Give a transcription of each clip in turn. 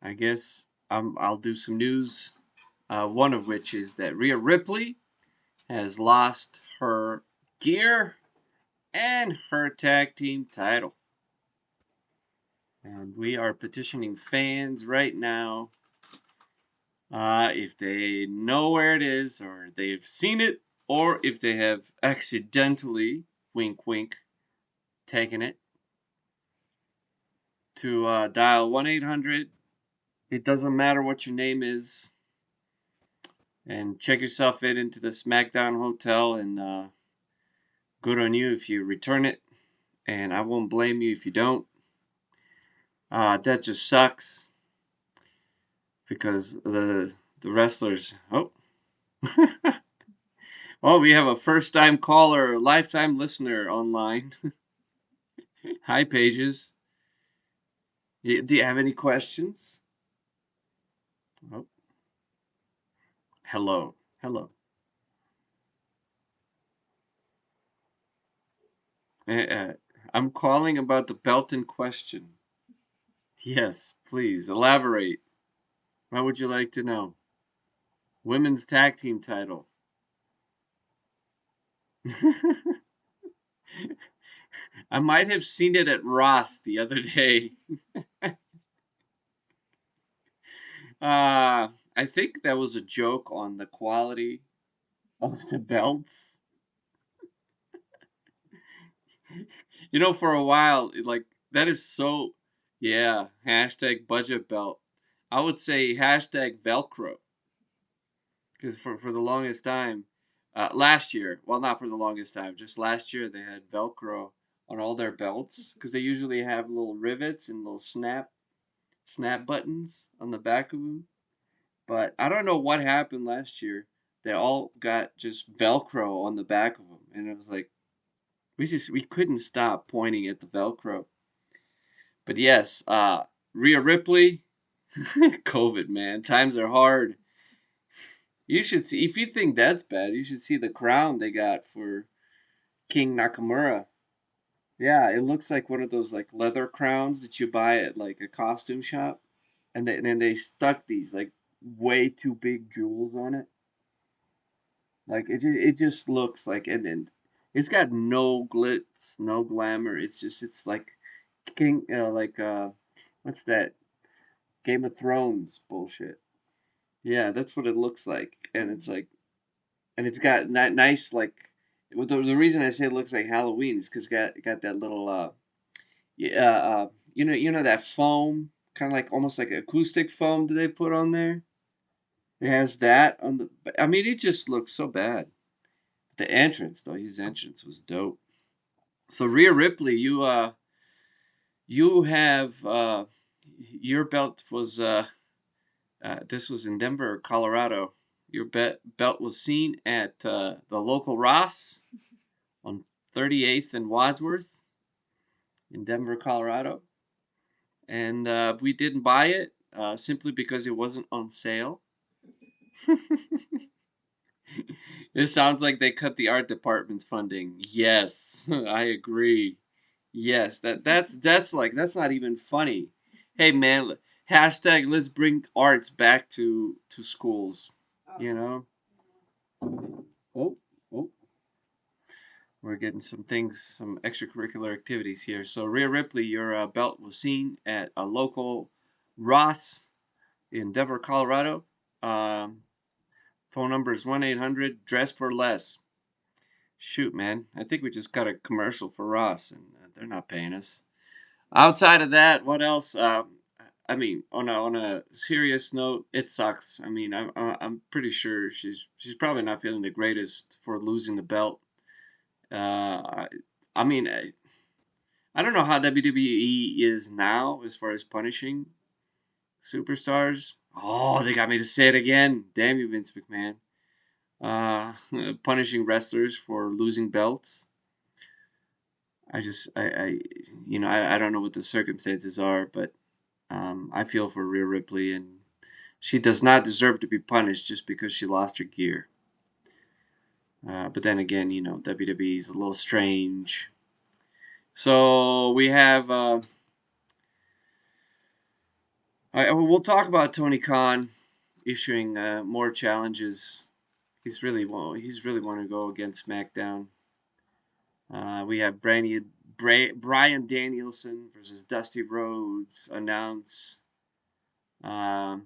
I guess I'll do some news. One of which is that Rhea Ripley has lost her gear and her tag team title. And we are petitioning fans right now. If they know where it is, or they've seen it, or if they have accidentally, wink wink, taken it, to dial 1-800. It doesn't matter what your name is. And check yourself into the SmackDown Hotel, and good on you if you return it. And I won't blame you if you don't. That just sucks because the wrestlers. Oh, oh, we have a first time caller, lifetime listener online. Hi, Pages. Do you have any questions? Oh, hello, hello. Uh, I'm calling about the belt in question. Yes, please elaborate. What would you like to know? Women's tag team title. I might have seen it at Ross the other day. I think that was a joke on the quality of the belts. For a while, that is so. Yeah, hashtag budget belt. I would say hashtag Velcro because for the longest time, last year, well, not for the longest time, just last year they had Velcro on all their belts because they usually have little rivets and little snap buttons on the back of them. But I don't know what happened last year. They all got just Velcro on the back of them, and it was like we couldn't stop pointing at the Velcro. But yes, Rhea Ripley, COVID man, times are hard. You should see if you think that's bad. You should see the crown they got for King Nakamura. Yeah, it looks like one of those like leather crowns that you buy at like a costume shop, and then they stuck these like way too big jewels on it. Like it just looks like, and it's got no glitz, no glamour. It's like King, what's that Game of Thrones bullshit? Yeah, that's what it looks like, and it's like, and it's got nice like. Well, the reason I say it looks like Halloween is because got that little yeah you know that foam, kind of like almost like acoustic foam that they put on there. It has that on the. I mean, it just looks so bad. The entrance though, his entrance was dope. So Rhea Ripley, you have your belt was this was in Denver, Colorado. Your belt was seen at the local Ross on 38th and Wadsworth in Denver, Colorado, and we didn't buy it simply because it wasn't on sale. It sounds like they cut the art department's funding. Yes, I agree. Yes, that's not even funny. Hey man, hashtag let's bring arts back to schools. You know. Oh, oh, we're getting some things, some extracurricular activities here. So Rhea Ripley, your belt was seen at a local Ross in Denver, Colorado. Um, Phone number is 1-800 dress for less. Shoot, man, I think we just got a commercial for Ross, and they're not paying us. Outside of that, what else? I mean, on a serious note, it sucks. I mean, I'm pretty sure she's probably not feeling the greatest for losing the belt. I, I mean, I don't know how WWE is now as far as punishing superstars. Oh, they got me to say it again. Damn you, Vince McMahon. Uh, Punishing wrestlers for losing belts. I don't know what the circumstances are, but I feel for Rhea Ripley, and she does not deserve to be punished just because she lost her gear. But then again, WWE is a little strange. So we have We'll talk about Tony Khan issuing more challenges. He's really want to go against SmackDown. We have Brian Danielson versus Dusty Rhodes announced um,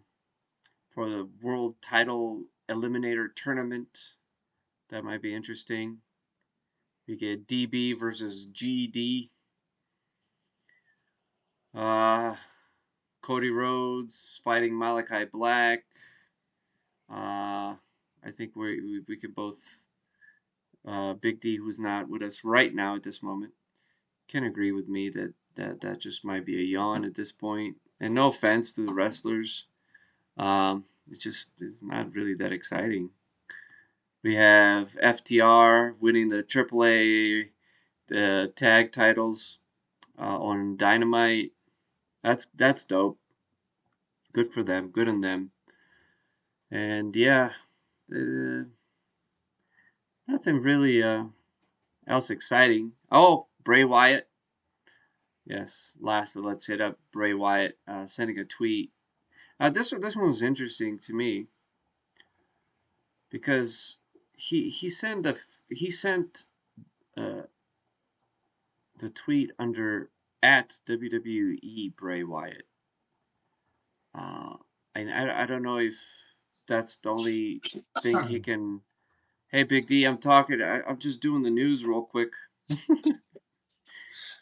for the World Title Eliminator Tournament. That might be interesting. We get DB versus GD. Uh, Cody Rhodes fighting Malachi Black. I think we could both Big D, who's not with us right now at this moment, can agree with me that just might be a yawn at this point. And no offense to the wrestlers, it's not really that exciting. We have FTR winning the AAA tag titles on Dynamite. That's dope. Good for them. Good on them. And yeah, uh, nothing really else exciting. Oh, Bray Wyatt. Yes, lastly, let's hit up Bray Wyatt sending a tweet. This one was interesting to me because he sent uh, the tweet under at WWE Bray Wyatt. Uh, and I don't know if that's the only thing he can. Hey, Big D, I'm talking. I'm just doing the news real quick.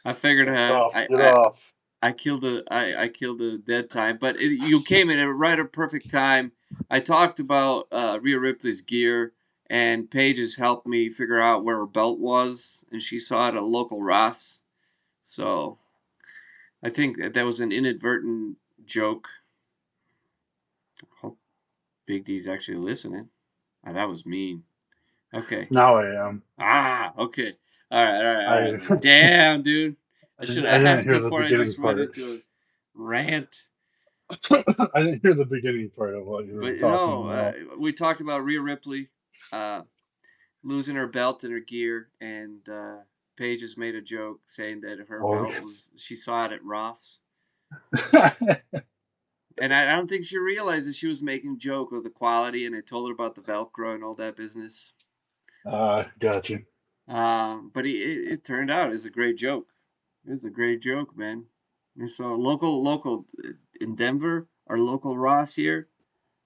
I figured Get off. I, Get I off. I killed the dead time, but you came in at right at perfect time. I talked about Rhea Ripley's gear, and Paige has helped me figure out where her belt was, and she saw it at a local Ross. So I think that was an inadvertent joke. Hope Big D's actually listening. That was mean. Okay. Now I am. Okay. All I right. Damn, dude. I should I have didn't asked hear the before I beginning just went part. into a rant. I didn't hear the beginning part of what you were But talking no, about. we talked about Rhea Ripley uh, losing her belt and her gear, and Paige has made a joke saying that her Oh, belt was she saw it at Ross, and I don't think she realized that she was making a joke of the quality, and I told her about the Velcro and all that business. got you. But it turned out it's a great joke. It was a great joke, man. And so local in Denver, our local Ross here,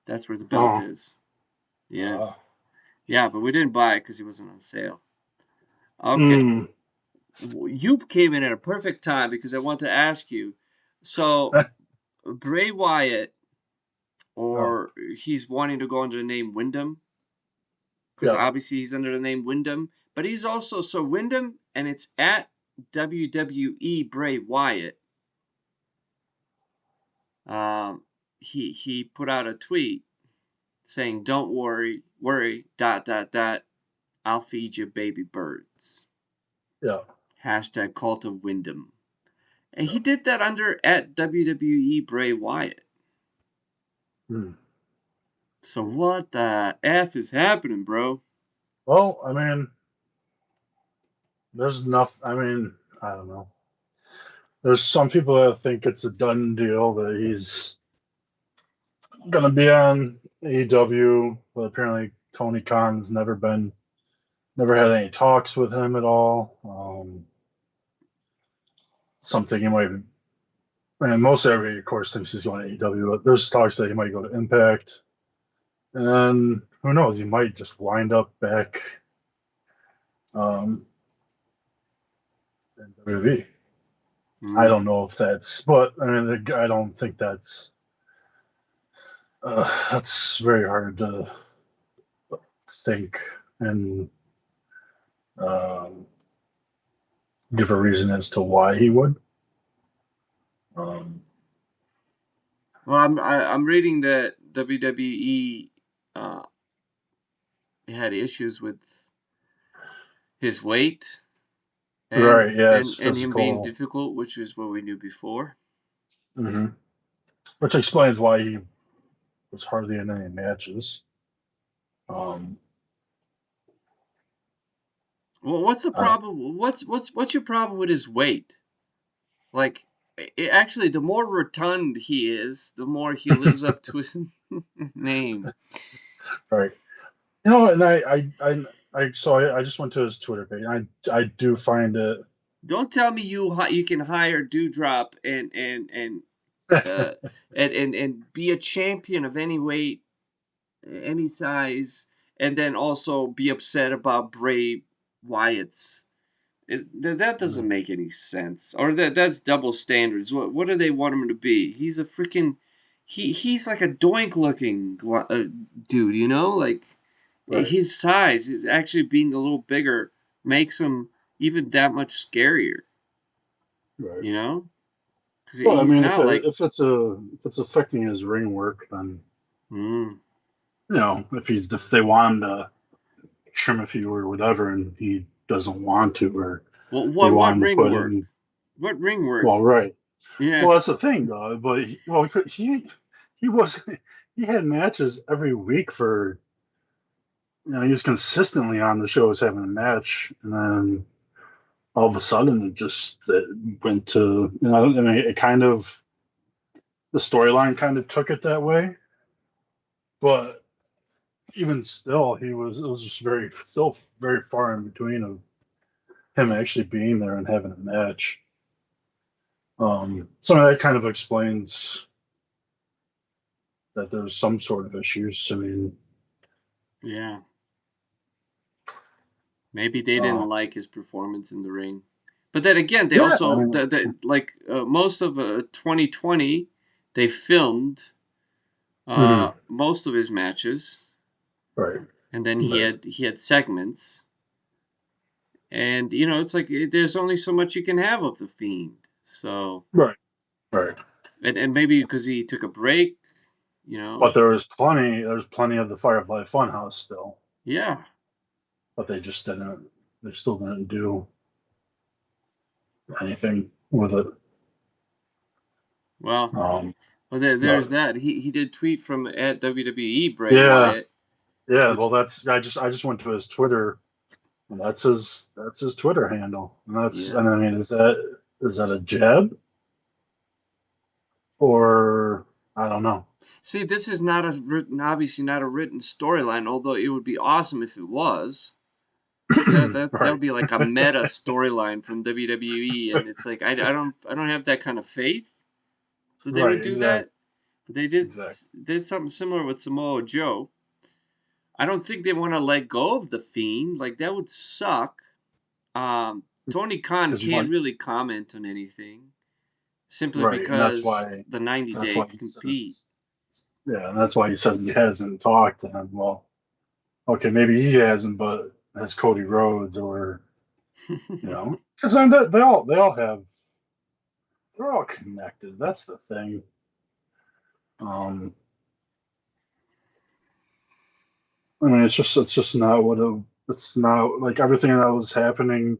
that's where the belt Oh, is. uh, Yes. Yeah, but we didn't buy it because it wasn't on sale. Okay. mm, You came in at a perfect time because I want to ask you. So, Bray Wyatt, oh, or he's wanting to go under the name Wyndham, because yeah. obviously he's under the name Wyndham, but he's also, so Wyndham, and it's at WWE Bray Wyatt. Um, he put out a tweet saying, "Don't worry, dot dot dot. I'll feed you baby birds." Yeah. Hashtag Cult of Wyndham. And Yeah. he did that under at WWE Bray Wyatt. Hmm. So what the F is happening, bro? Well, I mean, there's nothing. I mean, I don't know. There's some people that think it's a done deal that he's gonna be on AEW, but apparently Tony Khan's never had any talks with him at all. Something he might, and most everybody, of course, thinks he's going to AEW, but there's talks that he might go to Impact, and who knows, he might just wind up back um, in WWE. I Mm. don't know if that's, but I mean, I don't think that's very hard to think and um, give a reason as to why he would. Um, Well, I'm reading that WWE uh, had issues with his weight right? Yeah, it's and him being physical, difficult, which is what we knew before. hmm which explains why he was hardly in any matches. Um, Well, what's the I don't. problem? What's your problem with his weight? Like, actually, the more rotund he is, the more he lives up to his name. Right. And I just went to his Twitter page. I do find it. Don't tell me you can hire Dewdrop uh and be a champion of any weight, any size, and then also be upset about Bray Wyatt's. That doesn't make any sense. Or that's double standards. What do they want him to be? He's a freaking he's like a doink looking dude, you know? Like Right. his size is actually being a little bigger makes him even that much scarier, Right. you know? Cuz Well, I he's mean, not like if it's affecting his ring work, then mm, if they want him to trim a few or whatever, and he doesn't want to, or well they what want him to ring put work? in. What ring work? Well, right. Yeah. Well, that's the thing, though. But he was he had matches every week for he was consistently on the shows having a match, and then all of a sudden it went to I mean it kind of the storyline kind of took it that way, but even still, it was just still very far in between of him actually being there and having a match. Some of that kind of explains that there's some sort of issues. I mean, Yeah. Maybe they uh, didn't like his performance in the ring. But then again, they yeah, I also mean, like most of 2020, they filmed mhm, most of his matches, right, and then right, he had segments, and it's like there's only so much you can have of the Fiend. So right, right. and maybe because he took a break, you But know, there's plenty of the Firefly Funhouse still, yeah. but they still didn't do anything with it. Well, Um, there's but that. He did tweet from at WWE Bray yeah, Wyatt, yeah. which Well, I just went to his Twitter, and that's his Twitter handle, yeah. and I mean, is that a jab or I don't know. See, this is not a written, obviously not a written storyline, although it would be awesome if it was, because that Right, would be like a meta storyline from WWE, and it's like I don't have that kind of faith that they right, would do exactly, that. But they exactly. did something similar with Samoa Joe. I don't think they want to let go of the Fiend. Like that would suck. Tony Khan Because you can't want really comment on anything simply right, and because the 90 that's day why he compete. says yeah, and that's why he says he hasn't talked to him. Well, okay, maybe he hasn't, but has Cody Rhodes or because they're all connected. That's the thing. Um, I mean, it's just not it's not like everything that was happening,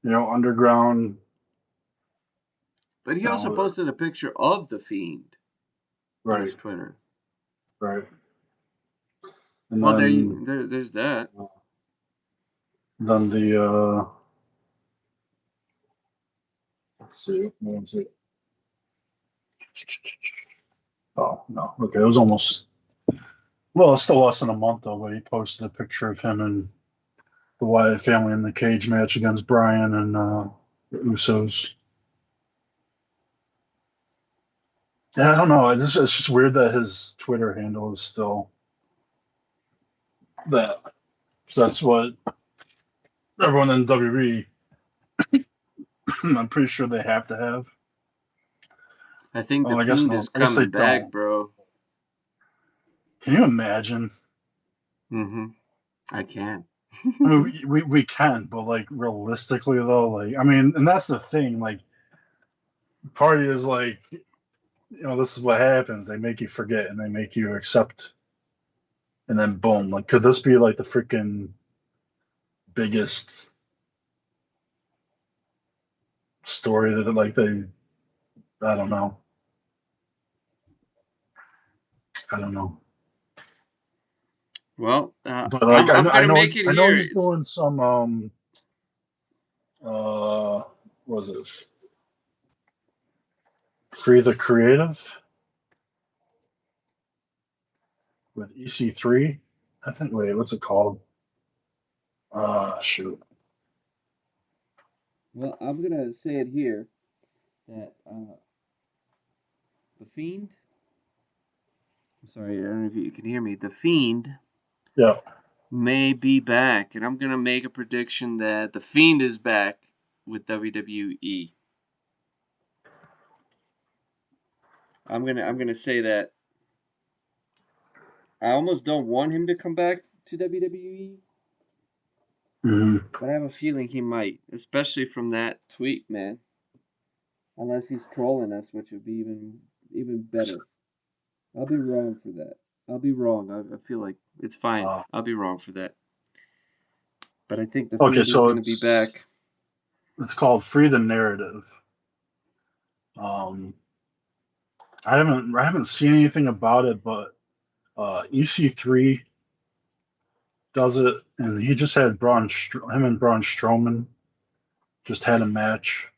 underground. But he You also know, posted a picture of the Fiend on his right, Twitter. right, and Well, then there's that. then the let's see, what was it? Oh no, okay, it was almost well, it's still less than a month though. But he posted a picture of him and the Wyatt family in the cage match against Bryan and the Usos. Yeah, I don't know. It's just weird that his Twitter handle is still that. So that's what everyone in WWE, I'm pretty sure they have to have. I think Oh, the I guess Fiend no. is I guess they coming back, don't. bro. Can you imagine? Mm-hmm. I can. I mean, we can, but like realistically though, like I mean, and that's the thing. Like, party is like, this is what happens. They make you forget and they make you accept, and then boom. Like, could this be like the freaking biggest story that like they? I don't know. I don't know. Well, But like I'm gonna make it I know here. he's It's doing some what was it? Free the Creative with EC3. I think. Wait, what's it called? Shoot. Well, I'm gonna say it here that the Fiend. I'm sorry, I don't know if you can hear me. The Fiend Yeah. may be back, and I'm gonna make a prediction that the Fiend is back with WWE. I'm gonna say that I almost don't want him to come back to WWE, Hmm. but I have a feeling he might, especially from that tweet, man. Unless he's trolling us, which would be even better. I'll be wrong for that. I'll be wrong. I feel like it's fine. I'll be wrong for that. But I think the Okay, Fiend is so gonna be back. it's called Free the Narrative. Um, I haven't seen anything about it, but EC3 does it, and he just had him and Braun Strowman just had a match.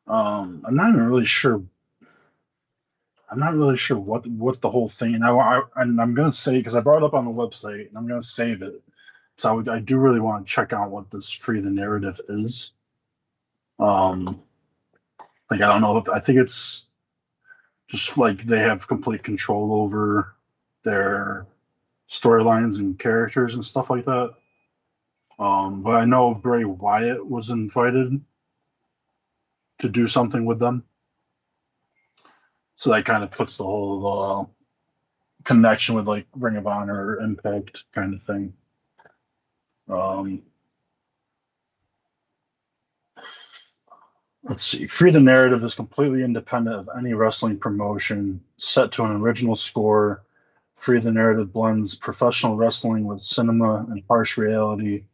I'm not even really sure. I'm not really sure what the whole thing. And I'm gonna say because I brought it up on the website, and I'm gonna save it. So I do really want to check out what this Free the Narrative is. Um, like I don't know if I think it's just like they have complete control over their storylines and characters and stuff like that. But I know Bray Wyatt was invited to do something with them, so that kind of puts the whole connection with like Ring of Honor, Impact kind of thing. Um, let's see. Free the Narrative is completely independent of any wrestling promotion, set to an original score. Free the Narrative blends professional wrestling with cinema and harsh reality,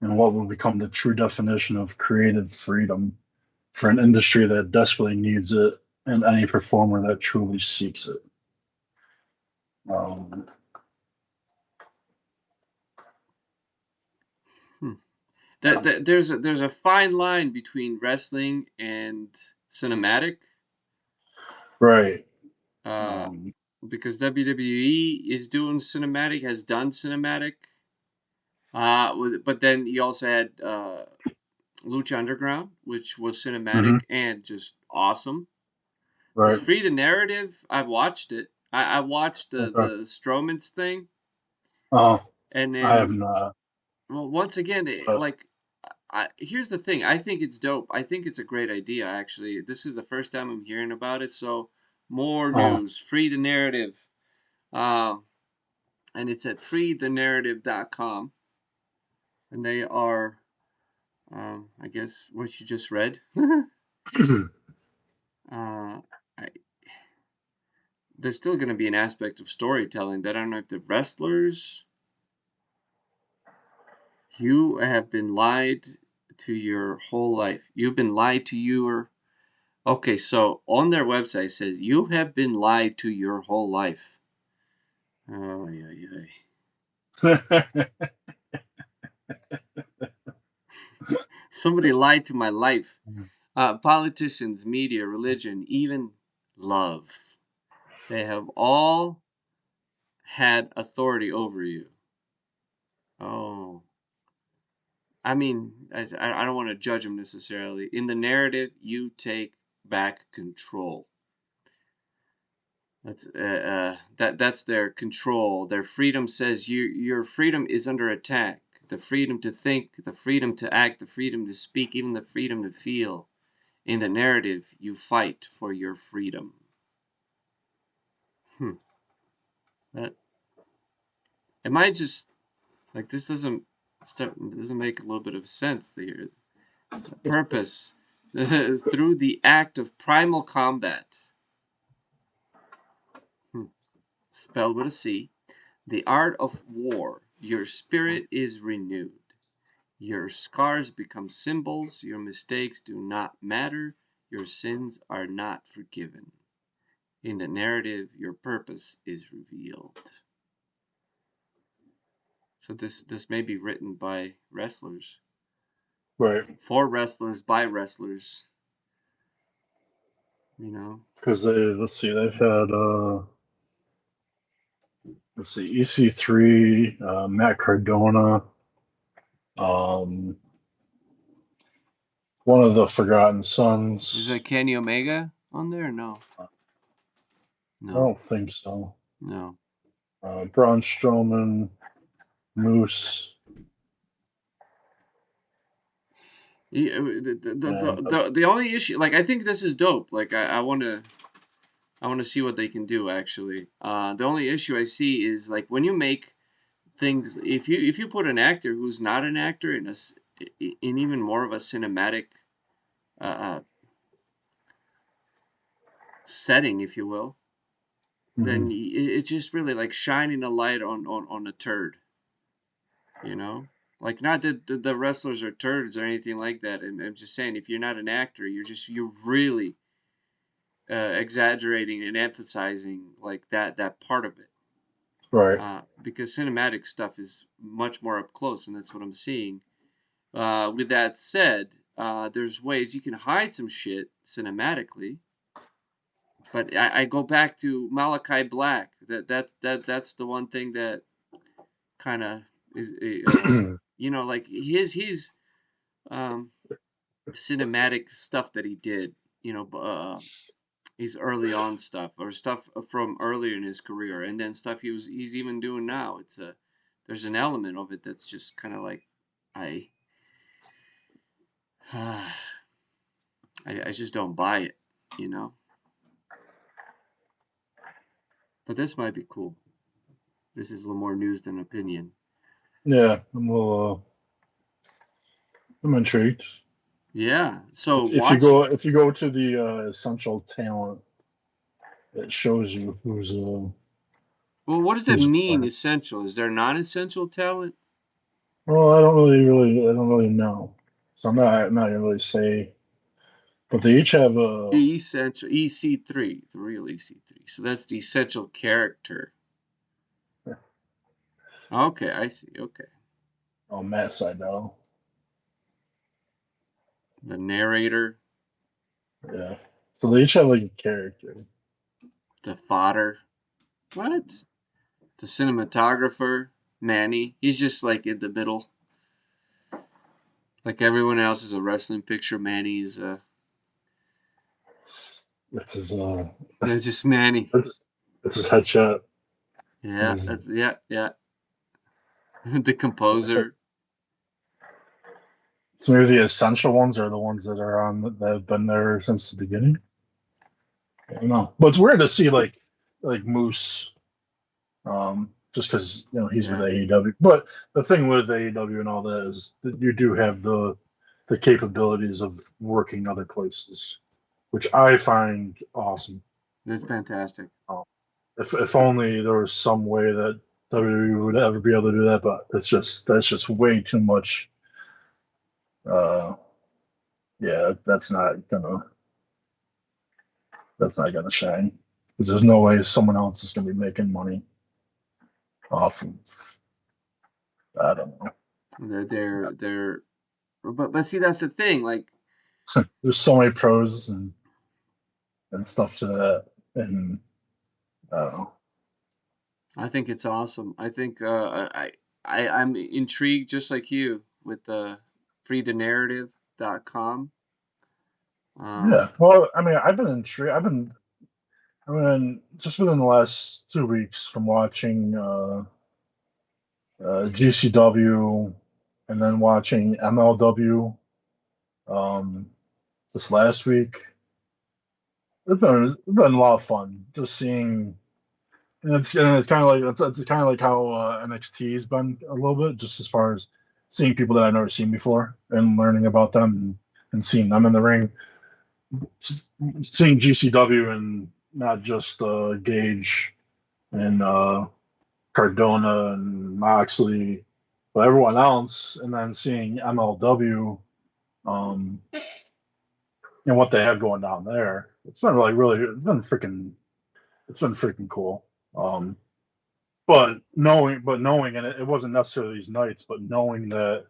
and what will become the true definition of creative freedom for an industry that desperately needs it and any performer that truly seeks it. Um, Hmm. There's a fine line between wrestling and cinematic. right. Uh, Um, because WWE is doing cinematic, has done cinematic. But then you also had Lucha Underground, which was mhm, cinematic and just awesome. This right. Free the Narrative, I've watched it. I watched Okay. the Strowman's thing, Oh, and I have then not. well, once again, But, like, here's the thing. I think it's dope. I think it's a great idea. Actually, this is the first time I'm hearing about it. So more oh, news. Free the Narrative, uh, and it's at freethenarrative.com, and they are, I guess, what you just read. I, there's still going to be an aspect of storytelling that I don't know if the wrestlers, you have been lied to your whole life. You've been lied to your. Okay, so on their website it says you have been lied to your whole life. Oh, yeah, yeah. Somebody lied to my life. Politicians, media, religion, even love. They have all had authority over you. Oh, I mean, I don't want to judge them necessarily. In the narrative, you take back control. That's their control. Their freedom says your freedom is under attack. The freedom to think, the freedom to act, the freedom to speak, even the freedom to feel. In the narrative, you fight for your freedom. Hmm. That it might just like this doesn't make a little bit of sense here. The purpose through the act of primal combat. Hmm. Spelled with a C. The art of war. Your spirit is renewed. Your scars become symbols. Your mistakes do not matter. Your sins are not forgiven. In the narrative, your purpose is revealed. So this may be written by wrestlers, right. for wrestlers, by wrestlers. You know, Because they've had EC3, Matt Cardona, um, one of the Forgotten is Sons. that Kenny Omega on there? No, I no, don't think so. no. Braun Strowman, Moose, and The only issue, like, I think this is dope. Like, I want to see what they can do. Actually, the only issue I see is like when you make things, if you put an actor who's not an actor in in even more of a cinematic uh, setting, if you will, then mhm. it's just really like shining a light on a turd, you know? Like, not that the wrestlers are turds or anything like that. I'm just saying, if you're not an actor, you're really exaggerating and emphasizing like that part of it. Right. Because cinematic stuff is much more up close, and that's what I'm seeing. With that said, there's ways you can hide some shit cinematically, but I go back to Malachi Black. That's the one thing that kind of is, like his um, cinematic stuff that he did. You know, his early on stuff or stuff from earlier in his career, and then stuff he's even doing now. It's a There's an element of it that's just kind of like I, I just don't buy it, you know. But this might be cool. This is a little more news than opinion. Yeah, I'm intrigued. Yeah. So If watch. if you go to the essential talent, it shows you Well, what does that who's a mean? part. Essential? Is there non-essential talent? Well, I don't really know. So I'm not gonna really say, but they each have a Essential EC3, the real EC3. So that's the essential character. Okay, I see. Okay, Matt Sydal. the narrator, Yeah. So they each have like a character. the fodder. What? The cinematographer, Manny. He's just like in the middle. Like everyone else is a wrestling picture. Manny is That's his just Manny. that's that's his headshot. Yeah, His- that's yeah. The composer. So maybe the essential ones are the ones that are on that have been there since the beginning. I don't know, but it's weird to see like Moose, just because he's with Yeah, AEW. But the thing with AEW and all that is that you do have the capabilities of working other places, which I find awesome. that's fantastic. Um, if only there was some way that WWE would ever be able to do that, but that's just way too much. Uh, yeah, that's not gonna shine because there's no way someone else is gonna be making money off of. I don't know. They're but see that's the thing. Like There's so many pros and stuff to that, and I don't know. I think it's awesome. I think I'm intrigued just like you with the freethenarrative.com. Yeah, Um, well, I mean, I've been intrigued. I mean, just within the last 2 weeks from watching GCW and then watching MLW um, this last week. It's been a lot of fun just seeing. And it's kind of like it's kind of like how NXT has been a little bit, just as far as seeing people that I've never seen before and learning about them and seeing them in the ring. Just seeing GCW and not just Gage and Cardona and Moxley, but everyone else, and then seeing MLW um, and what they have going down there. It's been like really, it's been freaking cool. Um, but knowing, and it wasn't necessarily these nights, but knowing that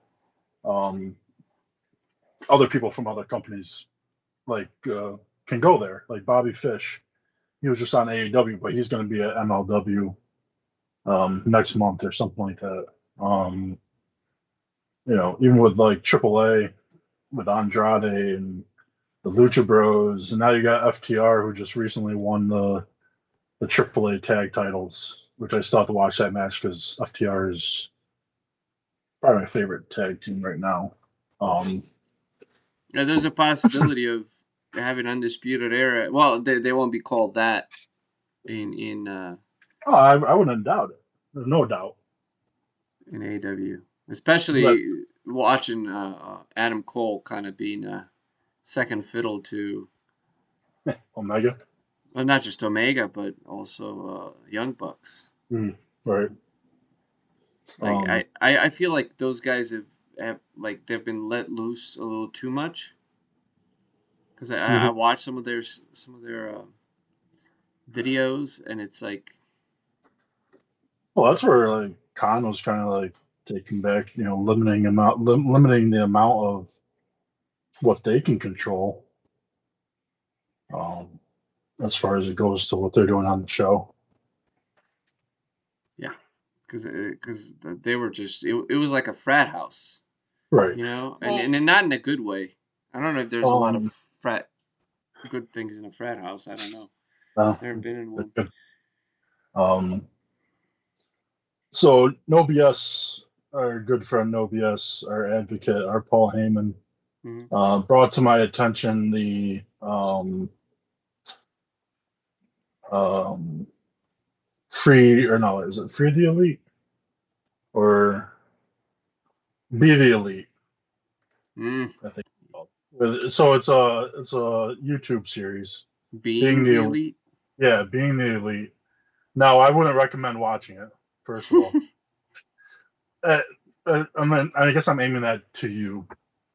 um, other people from other companies like can go there. Like Bobby Fish, he was just on AEW, but he's going to be at MLW next month or something like that. Um, even with like AAA with Andrade and the Lucha Bros, and now you got FTR who just recently won the AAA tag titles, which I still have to watch that match because FTR is probably my favorite tag team right now. Um, Yeah, there's a possibility of having Undisputed Era. Well, they won't be called that in I wouldn't doubt it. There's no doubt. in AW, But especially watching Adam Cole kind of being a second fiddle to, Omega, well, not just Omega but also Young Bucks. right? Like Um, I feel like those guys have like they've been let loose a little too much because I mhm. watched some of their videos and it's like Well, that's where like Khan was kind of like taking back, limiting the amount of what they can control, um, as far as it goes to what they're doing on the show. yeah, because they were just it was like a frat house, Right. you know, Well, and not in a good way. I don't know if there's a lot of um, frat good things in a frat house. I don't know. uh, Never been in that's one. good. Um, so No BS, our good friend No BS, our advocate, our Paul Heyman, Hmm. brought to my attention the um, free or no, is it free the elite or be the elite? Mm. I think. So it's a YouTube series. Being Being the the elite. elite. Yeah, being the elite. Now, I wouldn't recommend watching it. First of all, uh, I guess I'm aiming that to you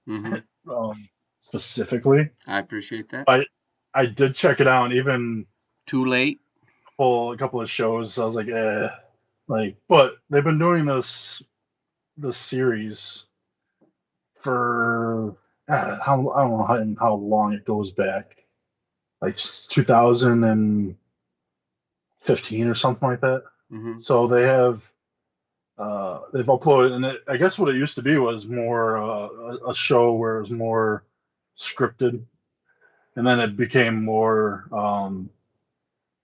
Hmm. specifically. I appreciate that. I I did check it out, and even Too late. full a couple of shows. I was like, but they've been doing this series for how I don't know how long it goes back, like 2015 or something like that. Hmm. So they've uploaded, and I guess what it used to be was more a show where it was more scripted, and then it became more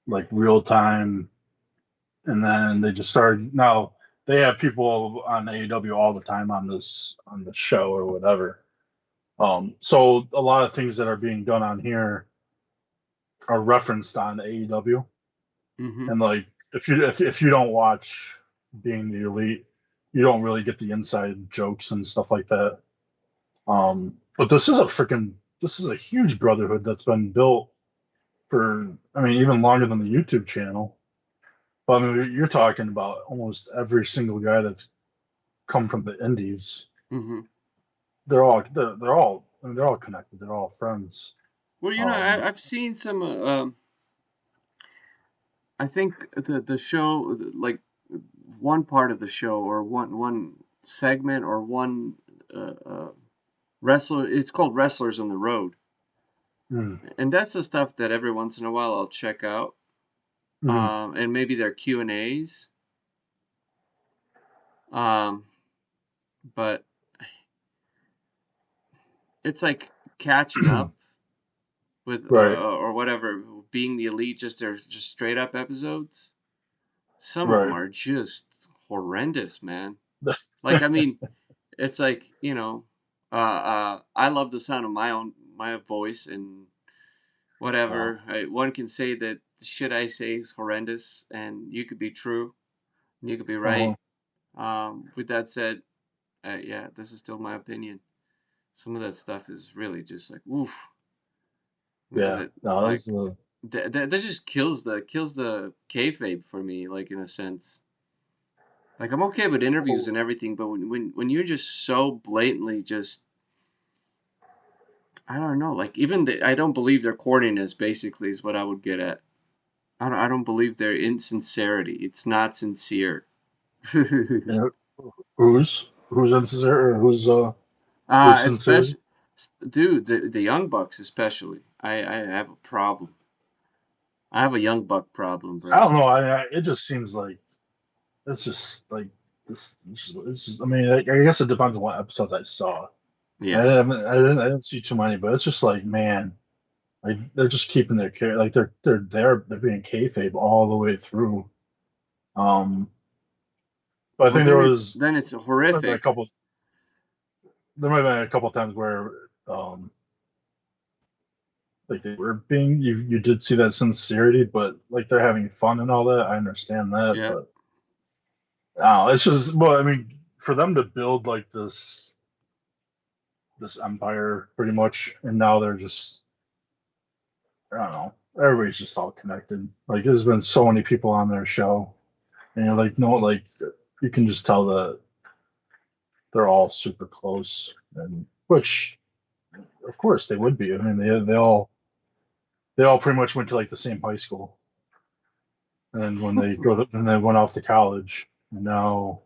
like real time, and then they just started. Now they have people on AEW all the time on the show or whatever. So a lot of things that are being done on here are referenced on AEW, Hmm. and like if you don't watch Being the Elite, you don't really get the inside jokes and stuff like that. But this is a huge brotherhood that's been built for, I mean, even longer than the YouTube channel. But I mean, you're talking about almost every single guy that's come from the indies. Hmm. They're all connected. They're all friends. Well, you know, Um, I've seen some. I think the show, like one part of the show, or one segment, or one wrestler. It's called Wrestlers on the Road, mm, and that's the stuff that every once in a while I'll check out. mm, And maybe their Q&As. Um, but it's like catching up with right, or whatever. Being the elite, just they're just straight up episodes. Some of them right. are just horrendous, man. Like I mean, it's like I love the sound of my voice and uh, whatever. One can say that the shit I say is horrendous, and you could be true, and you could be uh right. With that said, yeah, this is still my opinion. Some of that stuff is really just like oof. yeah. That No, like that's the that just kills the kayfabe for me, like in a sense. Like I'm okay with interviews and everything, but when you're just so blatantly just I don't know, like I don't believe their corniness basically is what I would get at. I don't believe their insincerity. It's not sincere. you know, who's insincere or who's sincere. Especially, dude, the Young Bucks especially. I have a problem. I have a young buck problem, I bro. don't know. It just seems like it's just like this. It's just I mean, I guess it depends on what episodes I saw. Yeah. I didn't see too many, but it's just like, man, like they're just keeping their care, like they're being kayfabe all the way through. Um, but I Well, think then it's might have been a horrific. couple there might have been a couple times where like they were being you did see that sincerity, but like they're having fun and all that. I understand that, Yeah. but it's just well, I mean, for them to build like this empire pretty much, and now they're just I don't know. Everybody's just all connected. Like there's been so many people on their show, and you're like, no, like you can just tell that they're all super close, and which of course they would be. I mean, they all pretty much went to like the same high school, and when they and they went off to college, and now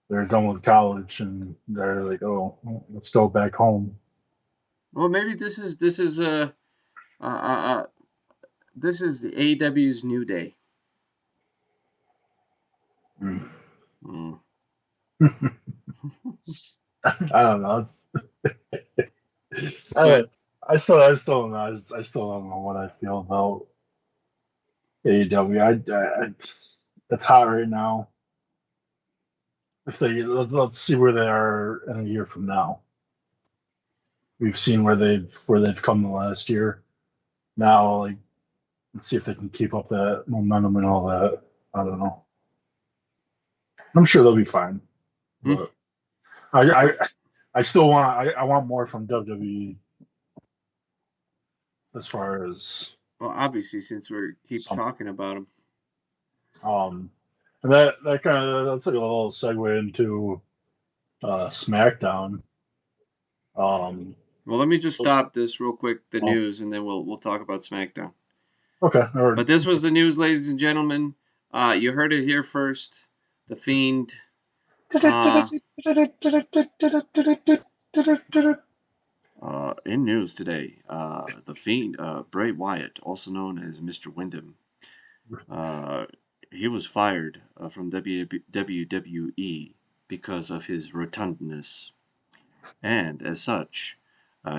they're done with college, and they're like, oh, well, let's go back home. Well, maybe uh, uh, uh this is the AEW's new day. Mm. Hmm. I don't know. I, But I still don't know. I still don't know what I feel about AEW. It's hot right now. If they let's see where they are in a year from now. We've seen where they've come the last year. Now, like, let's see if they can keep up that momentum and all that. I don't know. I'm sure they'll be fine, hmm, but I well, I, I still I want more from WWE as far as obviously, since we keep some talking about them. um and that kind of that's like a little segue into SmackDown. Um, Well, let me just oops, stop this real quick, the oh, news, and then we'll talk about SmackDown. okay, or But this was the news, ladies and gentlemen. You heard it here first. The Fiend. Uh, in news today, the Fiend, Bray Wyatt, also known as Mr. Wyndham, uh, he was fired from WWE because of his rotundness, and as such,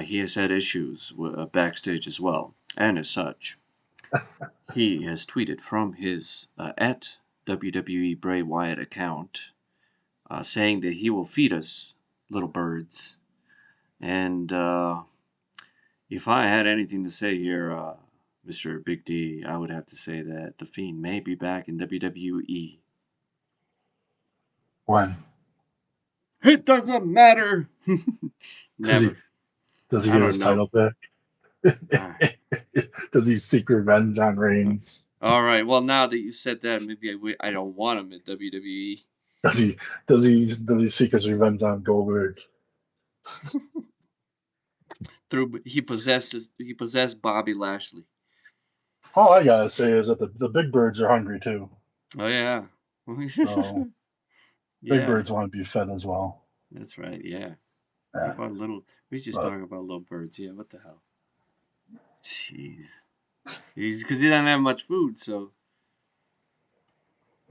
he has had issues backstage as well. And as such, he has tweeted from his at WWE Bray Wyatt account, saying that he will feed us little birds. And if I had anything to say here, Mr. Big D, I would have to say that The Fiend may be back in WWE. when It doesn't matter. does he Never. get I his don't know. title back? Uh, Does he seek revenge on Reigns? all right. Well, now that you said that, maybe I don't want him at WWE. Does he does he seek his revenge on Goldberg? Through he possessed Bobby Lashley. All I gotta say is that the big birds are hungry too. Oh yeah. So big Yeah, birds want to be fed as well. that's right. Yeah. What Yeah, about little? We just but talking about little birds. Yeah. What the hell? Jeez. He's because he doesn't have much food. So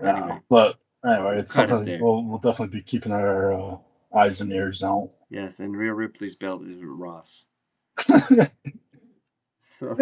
yeah, anyway, but anyway, we'll it's cut it something there. we'll definitely be keeping our eyes and ears out. Yes, and Rhea Ripley's belt is Ross. So